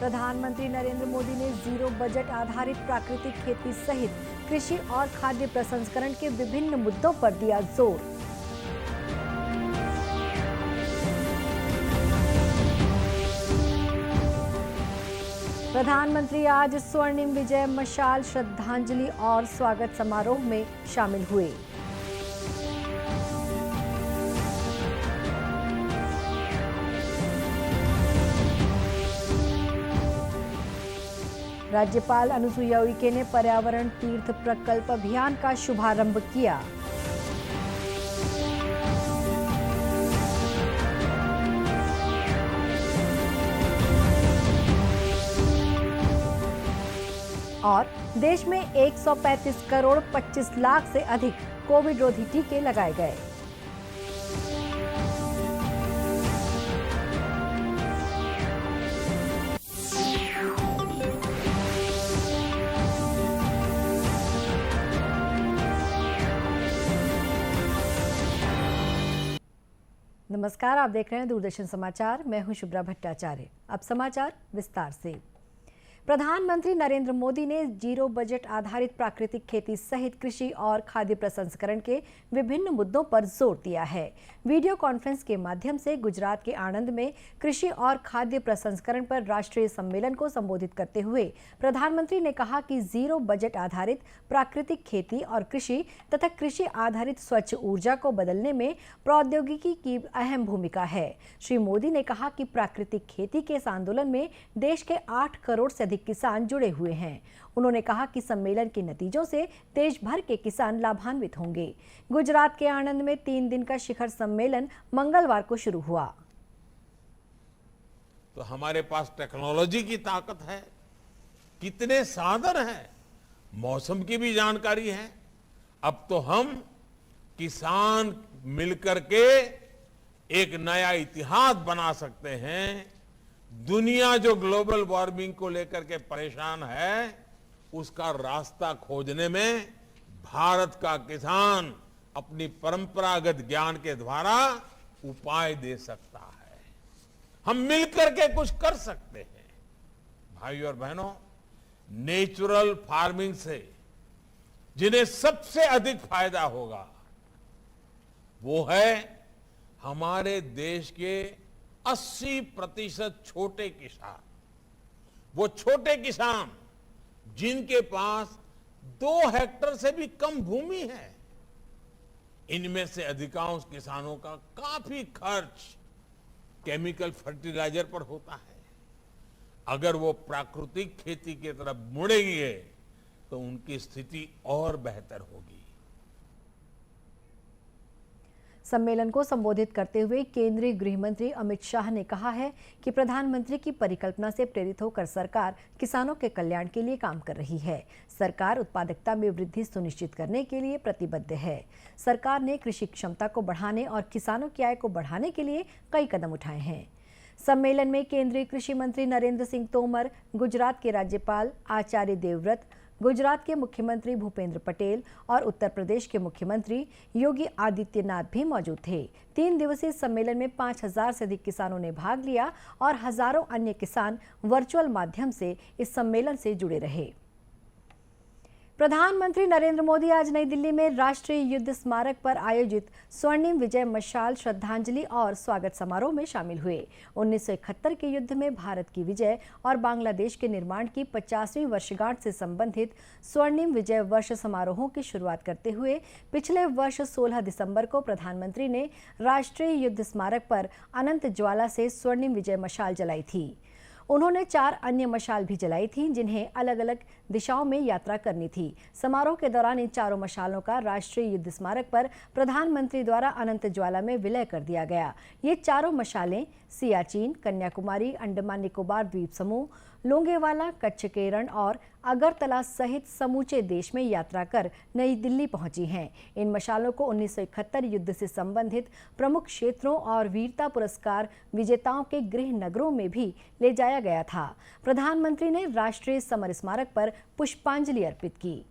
प्रधानमंत्री नरेंद्र मोदी ने zero budget आधारित प्राकृतिक खेती सहित कृषि और खाद्य प्रसंस्करण के विभिन्न मुद्दों पर दिया जोर। प्रधानमंत्री आज स्वर्णिम विजय मशाल श्रद्धांजलि और स्वागत समारोह में शामिल हुए। राज्यपाल अनुसुईया उइके ने पर्यावरण तीर्थ प्रकल्प अभियान का शुभारंभ किया। और देश में 135 करोड़ 25 लाख से अधिक कोविड रोधी टीके लगाए गए। नमस्कार, आप देख रहे हैं दूरदर्शन समाचार। मैं हूं शुभ्रा भट्टाचार्य। अब समाचार विस्तार से। प्रधानमंत्री नरेंद्र मोदी ने जीरो बजट आधारित प्राकृतिक खेती सहित कृषि और खाद्य प्रसंस्करण के विभिन्न मुद्दों पर जोर दिया है। वीडियो कॉन्फ्रेंस के माध्यम से गुजरात के आणंद में कृषि और खाद्य प्रसंस्करण पर राष्ट्रीय सम्मेलन को संबोधित करते हुए प्रधानमंत्री ने कहा कि जीरो बजट आधारित प्राकृतिक खेती और कृषि तथा कृषि आधारित स्वच्छ ऊर्जा को बदलने में प्रौद्योगिकी की अहम भूमिका है। श्री मोदी ने कहा कि प्राकृतिक खेती के इस आंदोलन में देश के 8 करोड़ से अधिक किसान जुड़े हुए हैं। उन्होंने कहा कि सम्मेलन के नतीजों से देश भर के किसान लाभान्वित होंगे। गुजरात के आणंद में 3 दिन का शिखर सम्मेलन मंगलवार को शुरू हुआ। तो हमारे पास टेक्नोलॉजी की ताकत है, कितने साधन हैं, मौसम की भी जानकारी है। अब तो हम किसान मिलकर के एक नया इतिहास बना सकते हैं। दुनिया जो ग्लोबल वार्मिंग को लेकर के परेशान है, उसका रास्ता खोजने में भारत का किसान अपनी परंपरागत ज्ञान के द्वारा उपाय दे सकता है। हम मिलकर के कुछ कर सकते हैं। भाइयों और बहनों, नेचुरल फार्मिंग से जिन्हें सबसे अधिक फायदा होगा वो है हमारे देश के 80% छोटे किसान। वो छोटे किसान जिनके पास 2 हेक्टेयर से भी कम भूमि है। इनमें से अधिकांश किसानों का काफी खर्च केमिकल फर्टिलाइजर पर होता है। अगर वो प्राकृतिक खेती की तरफ मुड़ेंगे तो उनकी स्थिति और बेहतर होगी। सम्मेलन को संबोधित करते हुए केंद्रीय गृह मंत्री अमित शाह ने कहा है कि प्रधानमंत्री की परिकल्पना से प्रेरित होकर सरकार किसानों के कल्याण के लिए काम कर रही है। सरकार उत्पादकता में वृद्धि सुनिश्चित करने के लिए प्रतिबद्ध है। सरकार ने कृषि क्षमता को बढ़ाने और किसानों की आय को बढ़ाने के लिए कई कदम उठाए हैं। सम्मेलन में केंद्रीय कृषि मंत्री नरेंद्र सिंह तोमर, गुजरात के राज्यपाल आचार्य देवव्रत, गुजरात के मुख्यमंत्री भूपेंद्र पटेल और उत्तर प्रदेश के मुख्यमंत्री योगी आदित्यनाथ भी मौजूद थे। 3 दिवसीय सम्मेलन में 5000 से अधिक किसानों ने भाग लिया और हजारों अन्य किसान वर्चुअल माध्यम से इस सम्मेलन से जुड़े रहे। प्रधानमंत्री नरेंद्र मोदी आज नई दिल्ली में राष्ट्रीय युद्ध स्मारक पर आयोजित स्वर्णिम विजय मशाल श्रद्धांजलि और स्वागत समारोह में शामिल हुए। 1971 के युद्ध में भारत की विजय और बांग्लादेश के निर्माण की 50वीं वर्षगांठ से संबंधित स्वर्णिम विजय वर्ष समारोहों की शुरुआत करते हुए पिछले वर्ष 16 दिसंबर को प्रधानमंत्री ने राष्ट्रीय युद्ध स्मारक पर अनंत ज्वाला से स्वर्णिम विजय मशाल जलाई थी। उन्होंने 4 अन्य मशाल भी जलाई थी जिन्हें अलग अलग दिशाओं में यात्रा करनी थी। समारोह के दौरान इन चारों मशालों का राष्ट्रीय युद्ध स्मारक पर प्रधानमंत्री द्वारा अनंत ज्वाला में विलय कर दिया गया। ये चारों मशालें सियाचिन, कन्याकुमारी, अंडमान निकोबार द्वीप समूह, लोंगेवाला, कच्छ केरन और अगरतला सहित समूचे देश में यात्रा कर नई दिल्ली पहुंची हैं। इन मशालों को 1971 युद्ध से संबंधित प्रमुख क्षेत्रों और वीरता पुरस्कार विजेताओं के गृह नगरों में भी ले जाया गया था। प्रधानमंत्री ने राष्ट्रीय समर स्मारक पर पुष्पांजलि अर्पित की।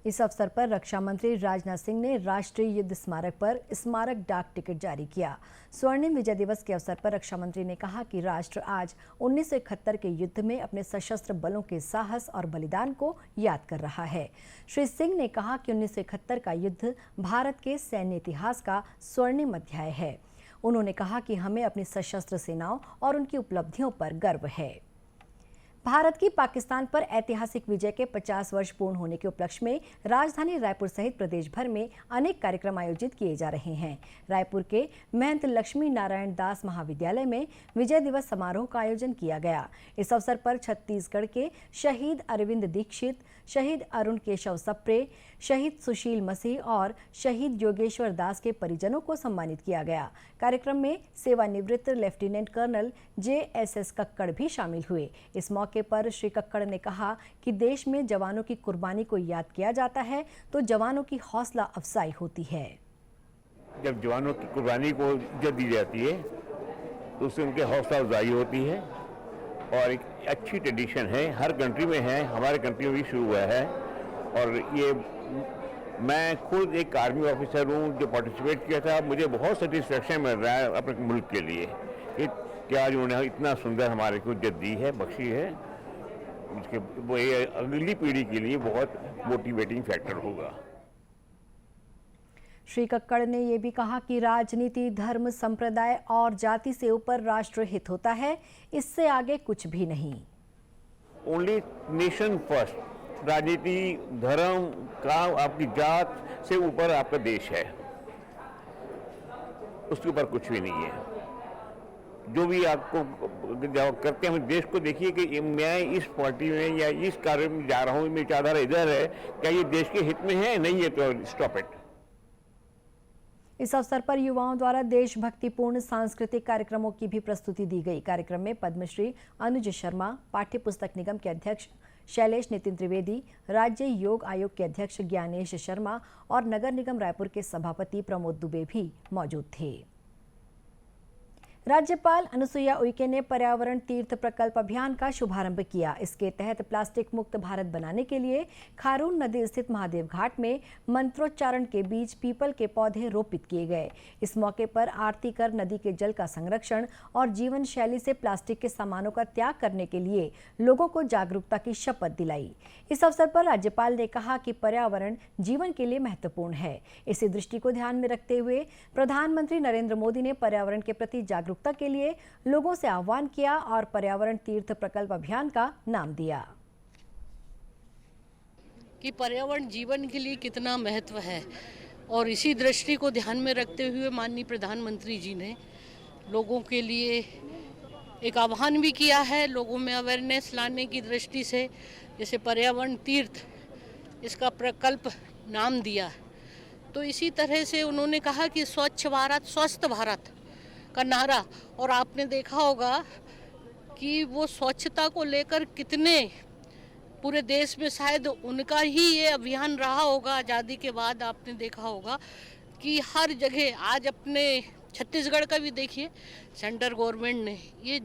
इस अवसर पर रक्षा मंत्री राजनाथ सिंह ने राष्ट्रीय युद्ध स्मारक पर स्मारक डाक टिकट जारी किया। स्वर्णिम विजय दिवस के अवसर पर रक्षा मंत्री ने कहा कि राष्ट्र आज 1971 के युद्ध में अपने सशस्त्र बलों के साहस और बलिदान को याद कर रहा है। श्री सिंह ने कहा कि 1971 का युद्ध भारत के सैन्य इतिहास का स्वर्णिम अध्याय है। उन्होंने कहा कि हमें अपनी सशस्त्र सेनाओं और उनकी उपलब्धियों पर गर्व है। भारत की पाकिस्तान पर ऐतिहासिक विजय के 50 वर्ष पूर्ण होने के उपलक्ष्य में राजधानी रायपुर सहित प्रदेश भर में अनेक कार्यक्रम आयोजित किए जा रहे हैं। रायपुर के महंत लक्ष्मी नारायण दास महाविद्यालय में विजय दिवस समारोह का आयोजन किया गया। इस अवसर पर छत्तीसगढ़ के शहीद अरविंद दीक्षित, शहीद अरुण केशव सप्रे, शहीद सुशील मसीह और शहीद योगेश्वर दास के परिजनों को सम्मानित किया गया। कार्यक्रम में सेवानिवृत्त लेफ्टिनेंट कर्नल JSS कक्कड़ भी शामिल हुए। इस मौके पर श्री कक्कड़ ने कहा कि देश में जवानों की कुर्बानी को याद किया जाता है तो जवानों की हौसला अफजाई होती है। जब जवानों की कुर्बानी को इज्जत दी जाती है तो उससे उनके हौसला अफजाई होती है और एक अच्छी ट्रेडिशन है, हर कंट्री में है, हमारे कंट्री में भी शुरू हुआ है। और ये मैं खुद एक आर्मी ऑफिसर हूँ जो पार्टिसिपेट किया था, मुझे बहुत सेटिस्फेक्शन मिल रहा है अपने मुल्क के लिए कि आज उन्होंने इतना सुंदर हमारे को इज्जत दी है, बख्शी है। उसके वो ये अगली पीढ़ी के लिए बहुत मोटिवेटिंग फैक्टर होगा। श्री कक्कड़ ने यह भी कहा कि राजनीति धर्म, संप्रदाय और जाति से ऊपर राष्ट्र हित होता है, इससे आगे कुछ भी नहीं। Only nation first. राजनीति धर्म का आपकी जात से ऊपर आपका देश है, उसके ऊपर कुछ भी नहीं है। जो भी आपको करते हैं देश को देखिए कि मैं इस पार्टी में या इस कार्य में जा रहा हूँ, मेरी चादर इधर है, क्या ये देश के हित में है? नहीं है तो स्टॉप इट। इस अवसर पर युवाओं द्वारा देशभक्तिपूर्ण सांस्कृतिक कार्यक्रमों की भी प्रस्तुति दी गई। कार्यक्रम में पद्मश्री अनुज शर्मा, पाठ्य पुस्तक निगम के अध्यक्ष शैलेश नितिन त्रिवेदी, राज्य योग आयोग के अध्यक्ष ज्ञानेश शर्मा और नगर निगम रायपुर के सभापति प्रमोद दुबे भी मौजूद थे। राज्यपाल अनुसुईया उइके ने पर्यावरण तीर्थ प्रकल्प अभियान का शुभारंभ किया। इसके तहत प्लास्टिक मुक्त भारत बनाने के लिए खारून नदी स्थित महादेव घाट में मंत्रोच्चारण के बीच पीपल के पौधे रोपित किए गए। इस मौके पर आरती कर नदी के जल का संरक्षण और जीवन शैली से प्लास्टिक के सामानों का त्याग करने के लिए लोगों को जागरूकता की शपथ दिलाई। इस अवसर पर राज्यपाल ने कहा कि पर्यावरण जीवन के लिए महत्वपूर्ण है। इसी दृष्टि को ध्यान में रखते हुए प्रधानमंत्री नरेंद्र मोदी ने पर्यावरण के प्रति जागरूकता के लिए लोगों से आह्वान किया और पर्यावरण तीर्थ प्रकल्प अभियान का नाम दिया। कि पर्यावरण जीवन के लिए कितना महत्व है और इसी दृष्टि को ध्यान में रखते हुए माननीय प्रधानमंत्री जी ने लोगों के लिए एक आह्वान भी किया है, लोगों में अवेयरनेस लाने की दृष्टि से, जैसे पर्यावरण तीर्थ इसका प्रकल्प नाम दिया। तो इसी तरह से उन्होंने कहा कि स्वच्छ भारत स्वस्थ भारत का नारा, और आपने देखा होगा कि वो स्वच्छता को लेकर कितने पूरे देश में शायद उनका ही ये अभियान रहा होगा। आज़ादी के बाद आपने देखा होगा कि हर जगह, आज अपने छत्तीसगढ़ का भी देखिए, सेंट्रल गवर्नमेंट ने ये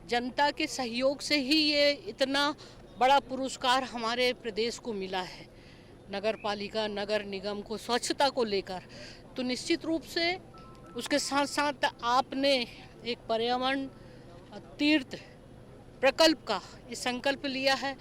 जनता के सहयोग से ही ये इतना बड़ा पुरस्कार हमारे प्रदेश को मिला है, नगर पालिका नगर निगम को स्वच्छता को लेकर। तो निश्चित रूप से उसके साथ साथ आपने एक पर्यावरण तीर्थ प्रकल्प का ये संकल्प लिया है।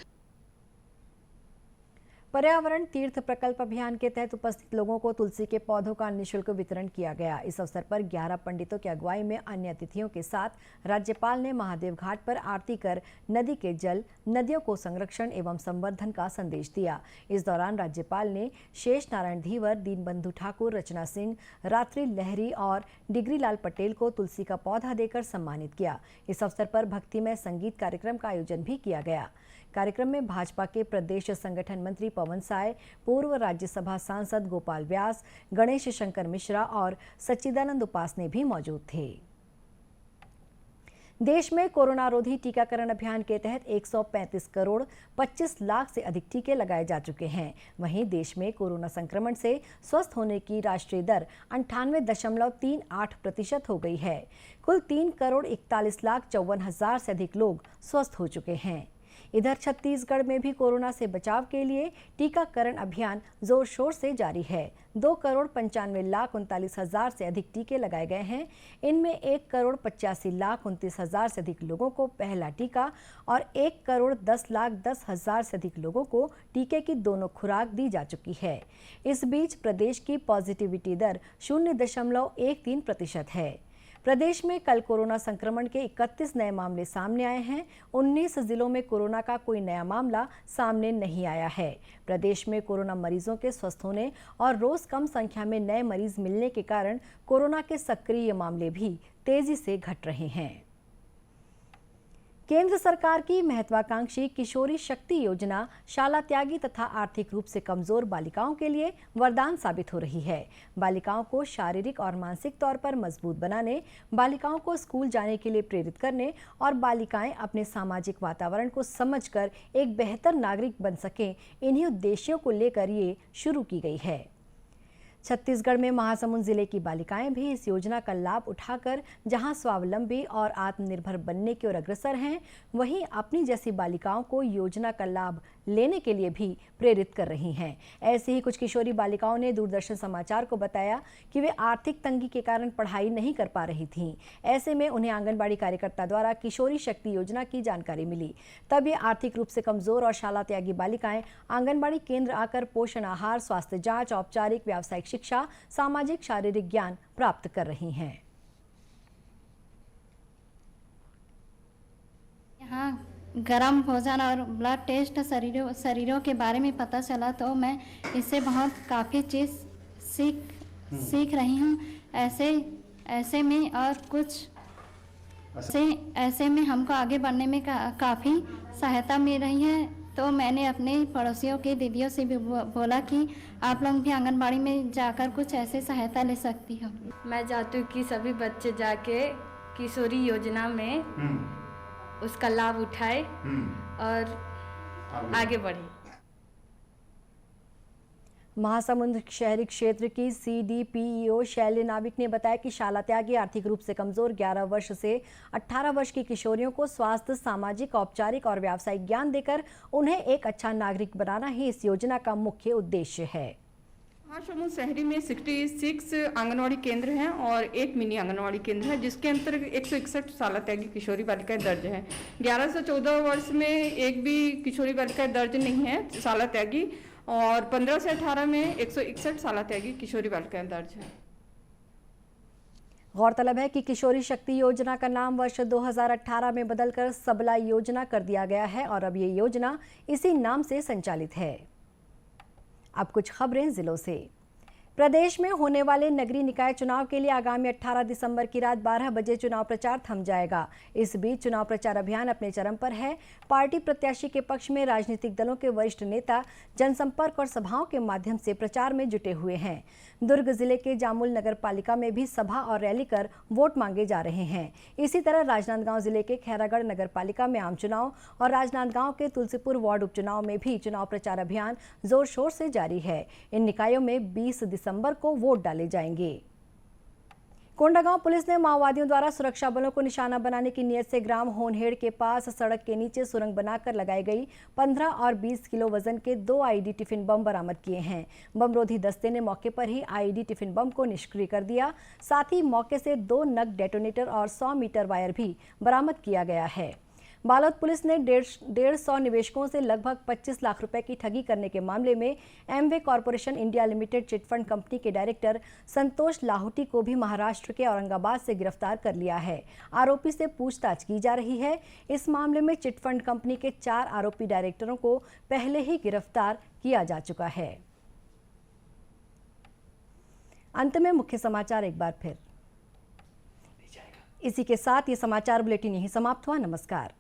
पर्यावरण तीर्थ प्रकल्प अभियान के तहत उपस्थित लोगों को तुलसी के पौधों का निःशुल्क वितरण किया गया। इस अवसर पर 11 पंडितों की अगुवाई में अन्य अतिथियों के साथ राज्यपाल ने महादेव घाट पर आरती कर नदी के जल, नदियों को संरक्षण एवं संवर्धन का संदेश दिया। इस दौरान राज्यपाल ने शेष नारायण धीवर, दीनबंधु ठाकुर, रचना सिंह, रात्रि लहरी और डिगरी लाल पटेल को तुलसी का पौधा देकर सम्मानित किया। इस अवसर पर भक्तिमय संगीत कार्यक्रम का आयोजन भी किया गया। कार्यक्रम में भाजपा के प्रदेश संगठन मंत्री पवन साय, पूर्व राज्यसभा सांसद गोपाल व्यास, गणेश शंकर मिश्रा और सच्चिदानंद उपासने भी मौजूद थे। देश में कोरोना रोधी टीकाकरण अभियान के तहत 135 करोड़ 25 लाख से अधिक टीके लगाए जा चुके हैं। वहीं देश में कोरोना संक्रमण से स्वस्थ होने की राष्ट्रीय दर 98.38% हो गई है। कुल 3 करोड़ 41 लाख 54 हजार से अधिक लोग स्वस्थ हो चुके हैं। इधर छत्तीसगढ़ में भी कोरोना से बचाव के लिए टीकाकरण अभियान जोर शोर से जारी है। 2,95,39,000 से अधिक टीके लगाए गए हैं। इनमें 1,85,29,000 से अधिक लोगों को पहला टीका और 1,10,10,000 से अधिक लोगों को टीके की दोनों खुराक दी जा चुकी है। इस बीच प्रदेश की पॉजिटिविटी दर 0.13% है। प्रदेश में कल कोरोना संक्रमण के 31 नए मामले सामने आए हैं। 19 जिलों में कोरोना का कोई नया मामला सामने नहीं आया है। प्रदेश में कोरोना मरीजों के स्वस्थ होने और रोज कम संख्या में नए मरीज मिलने के कारण कोरोना के सक्रिय मामले भी तेजी से घट रहे हैं। केंद्र सरकार की महत्वाकांक्षी किशोरी शक्ति योजना शाला त्यागी तथा आर्थिक रूप से कमजोर बालिकाओं के लिए वरदान साबित हो रही है। बालिकाओं को शारीरिक और मानसिक तौर पर मजबूत बनाने, बालिकाओं को स्कूल जाने के लिए प्रेरित करने और बालिकाएं अपने सामाजिक वातावरण को समझकर एक बेहतर नागरिक बन सकें, इन्हीं उद्देश्यों को लेकर ये शुरू की गई है। छत्तीसगढ़ में महासमुंद जिले की बालिकाएं भी इस योजना का लाभ उठाकर जहां स्वावलंबी और आत्मनिर्भर बनने की ओर अग्रसर हैं, वहीं अपनी जैसी बालिकाओं को योजना का लाभ लेने के लिए भी प्रेरित कर रही हैं। ऐसे ही कुछ किशोरी बालिकाओं ने दूरदर्शन समाचार को बताया कि वे आर्थिक तंगी के कारण पढ़ाई नहीं कर पा रही थीं। ऐसे में उन्हें आंगनबाड़ी कार्यकर्ता द्वारा किशोरी शक्ति योजना की जानकारी मिली। तब ये आर्थिक रूप से कमजोर और शाला त्यागी बालिकाएं आंगनबाड़ी केंद्र आकर पोषण आहार, स्वास्थ्य जांच, औपचारिक व्यावसायिक शिक्षा, सामाजिक शारीरिक ज्ञान प्राप्त कर रही हैं। यहाँ गर्म भोजन और ब्लड टेस्ट शरीरों के बारे में पता चला तो मैं इससे बहुत काफ़ी चीज़ सीख रही हूँ। ऐसे में और कुछ ऐसे में हमको आगे बढ़ने में काफ़ी सहायता मिल रही है। तो मैंने अपने पड़ोसियों के दीदियों से भी बोला कि आप लोग भी आंगनबाड़ी में जाकर कुछ ऐसे सहायता ले सकती हो। मैं चाहती हूँ कि सभी बच्चे जाके किशोरी योजना में उसका लाभ उठाए और आगे बढ़े। महासमुंद शहरी क्षेत्र की CDPEO शैल्य नाविक ने बताया कि शाला त्यागी आर्थिक रूप से कमजोर 11 वर्ष से 18 वर्ष की किशोरियों को स्वास्थ्य, सामाजिक, औपचारिक और व्यावसायिक ज्ञान देकर उन्हें एक अच्छा नागरिक बनाना ही इस योजना का मुख्य उद्देश्य है। महासमुंद शहरी में 66 आंगनवाड़ी केंद्र हैं और एक मिनी आंगनवाड़ी केंद्र है, जिसके अंतर्गत 161 शाला त्यागी किशोरी बालिकाएं दर्ज हैं। 11 से 14 वर्ष में एक भी किशोरी बालिकाएं दर्ज नहीं है शाला त्यागी, और 15 से 18 में 161 शाला त्यागी किशोरी बालिकाएं दर्ज हैं। गौरतलब है कि किशोरी शक्ति योजना का नाम वर्ष 2018 में बदलकर सबला योजना कर दिया गया है और अब ये योजना इसी नाम से संचालित है। अब कुछ खबरें जिलों से। प्रदेश में होने वाले नगरीय निकाय चुनाव के लिए आगामी 18 दिसंबर की रात 12 बजे चुनाव प्रचार थम जाएगा। इस बीच चुनाव प्रचार अभियान अपने चरम पर है। पार्टी प्रत्याशी के पक्ष में राजनीतिक दलों के वरिष्ठ नेता जनसंपर्क और सभाओं के माध्यम से प्रचार में जुटे हुए हैं। दुर्ग जिले के जामुल नगर पालिका में भी सभा और रैली कर वोट मांगे जा रहे हैं। इसी तरह राजनांदगांव जिले के खैरागढ़ नगर पालिका में आम चुनाव और राजनांदगांव के तुलसीपुर वार्ड उपचुनाव में भी चुनाव प्रचार अभियान जोर शोर से जारी है। इन निकायों में 20 दिसंबर को वोट डाले जाएंगे। कोंडागांव पुलिस ने माओवादियों द्वारा सुरक्षा बलों को निशाना बनाने की नीयत से ग्राम होनहेड़ के पास सड़क के नीचे सुरंग बनाकर लगाई गई 15 और 20 किलो वजन के 2 आईडी टिफिन बम बरामद किए हैं। बमरोधी दस्ते ने मौके पर ही आईडी टिफिन बम को निष्क्रिय कर दिया। साथ ही मौके से 2 नग डेटोनेटर और 100 मीटर वायर भी बरामद किया गया है। बालोद पुलिस ने 150 निवेशकों से लगभग 25 लाख रुपए की ठगी करने के मामले में Amway corporation India limited chit fund company के डायरेक्टर संतोष लाहौटी को भी महाराष्ट्र के औरंगाबाद से गिरफ्तार कर लिया है। आरोपी से पूछताछ की जा रही है। इस मामले में चिटफंड कंपनी के 4 आरोपी डायरेक्टरों को पहले ही गिरफ्तार किया जा चुका है। अंत में मुख्य समाचार एक बार फिर। इसी के साथ ये समाचार बुलेटिन यहीं समाप्त हुआ। नमस्कार।